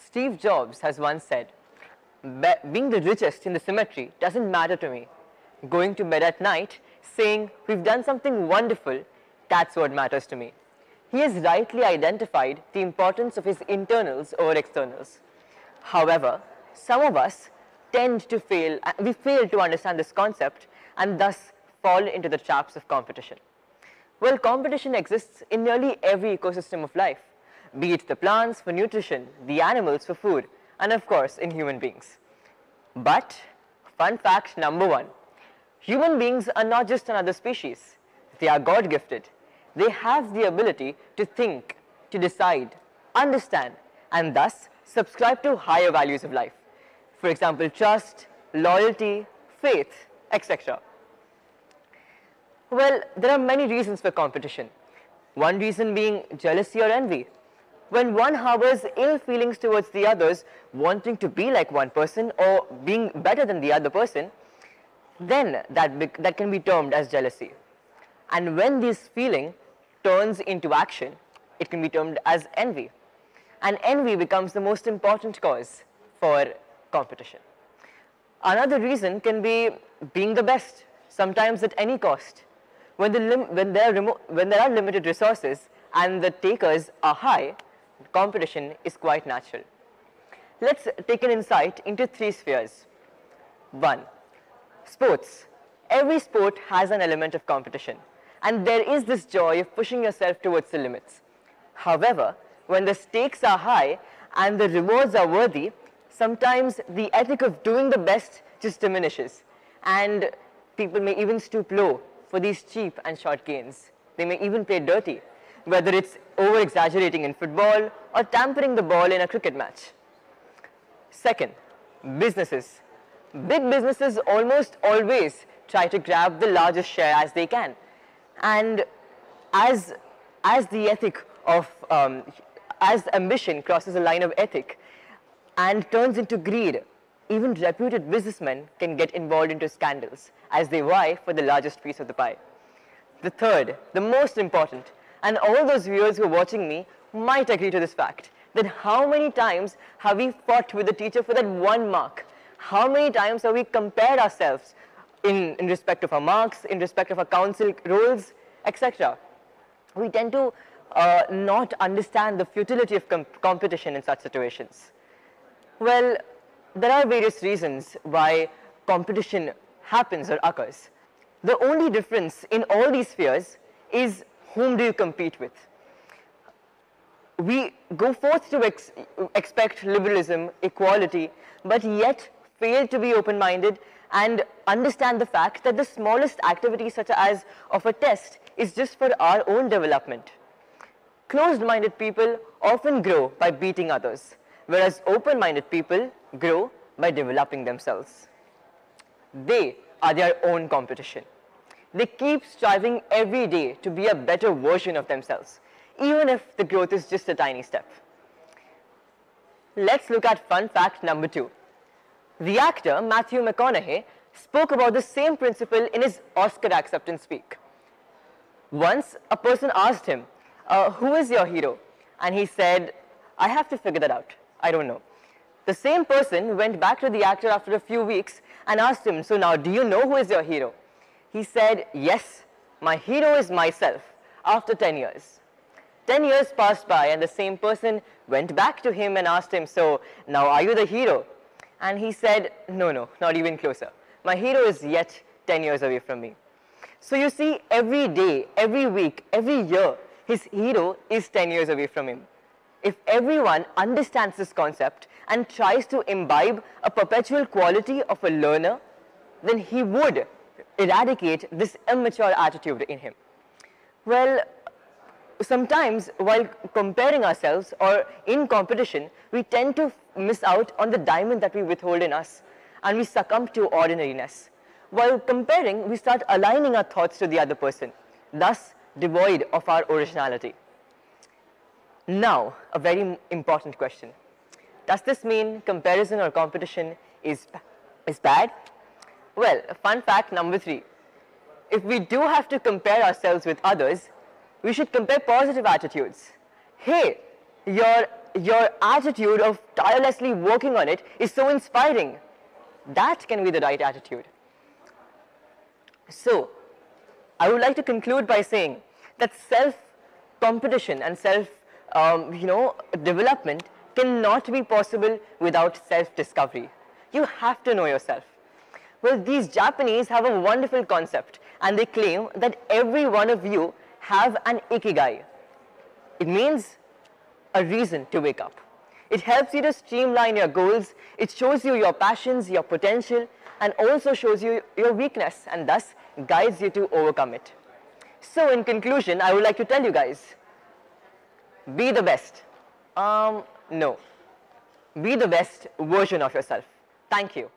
Steve Jobs has once said, being the richest in the cemetery doesn't matter to me. Going to bed at night saying we've done something wonderful, that's what matters to me. He has rightly identified the importance of his internals over externals. However, some of us tend to fail to understand this concept and thus fall into the traps of competition. Well, competition exists in nearly every ecosystem of life, be it the plants for nutrition, the animals for food, and of course in human beings. But, fun fact number 1, human beings are not just another species, they are God-gifted. They have the ability to think, to decide, understand, and thus subscribe to higher values of life. For example, trust, loyalty, faith, etc. Well, there are many reasons for competition. One reason being jealousy or envy. When one harbors ill feelings towards the others, wanting to be like one person or being better than the other person, then that can be termed as jealousy. And when this feeling turns into action, it can be termed as envy. And envy becomes the most important cause for competition. Another reason can be being the best, sometimes at any cost. When there are limited resources and the takers are high, competition is quite natural. Let's take an insight into 3 spheres. 1. Sports. Every sport has an element of competition, and there is this joy of pushing yourself towards the limits. However, when the stakes are high and the rewards are worthy, sometimes the ethic of doing the best just diminishes, and people may even stoop low for these cheap and short gains. They may even play dirty, whether it's over-exaggerating in football or tampering the ball in a cricket match. Second, businesses. Big businesses almost always try to grab the largest share as they can. And as the ethic of, as ambition crosses a line of ethic and turns into greed, even reputed businessmen can get involved into scandals as they vie for the largest piece of the pie. The third, the most important, and all those viewers who are watching me might agree to this fact, that how many times have we fought with the teacher for that 1 mark? How many times have we compared ourselves in respect of our marks, in respect of our council roles, etc. We tend to not understand the futility of competition in such situations. Well, there are various reasons why competition happens or occurs. The only difference in all these spheres is whom do you compete with. We go forth to expect liberalism, equality, but yet fail to be open-minded and understand the fact that the smallest activity such as of a test is just for our own development. Closed-minded people often grow by beating others, whereas open-minded people grow by developing themselves. They are their own competition. They keep striving every day to be a better version of themselves, even if the growth is just a tiny step. Let's look at fun fact number 2. The actor Matthew McConaughey spoke about the same principle in his Oscar acceptance speech. Once a person asked him, who is your hero? And he said, I have to figure that out. I don't know. The same person went back to the actor after a few weeks and asked him, so now do you know who is your hero? He said, yes, my hero is myself, after 10 years. 10 years passed by and the same person went back to him and asked him, so now are you the hero? And he said, no, not even closer. My hero is yet 10 years away from me. So you see, every day, every week, every year, his hero is 10 years away from him. If everyone understands this concept and tries to imbibe a perpetual quality of a learner, then he would eradicate this immature attitude in him. Well, sometimes while comparing ourselves or in competition, we tend to miss out on the diamond that we withhold in us and we succumb to ordinariness. While comparing, we start aligning our thoughts to the other person, thus devoid of our originality. Now, a very important question. Does this mean comparison or competition is bad? Well, fun fact number 3. If we do have to compare ourselves with others, we should compare positive attitudes. Hey, your your attitude of tirelessly working on it is so inspiring. That can be the right attitude. So, I would like to conclude by saying that self-competition and self-development cannot be possible without self-discovery. You have to know yourself. Well, these Japanese have a wonderful concept, and they claim that every one of you have an ikigai. It means a reason to wake up. It helps you to streamline your goals, it shows you your passions, your potential, and also shows you your weakness, and thus guides you to overcome it. So in conclusion, I would like to tell you guys, be the best. No. Be the best version of yourself. Thank you.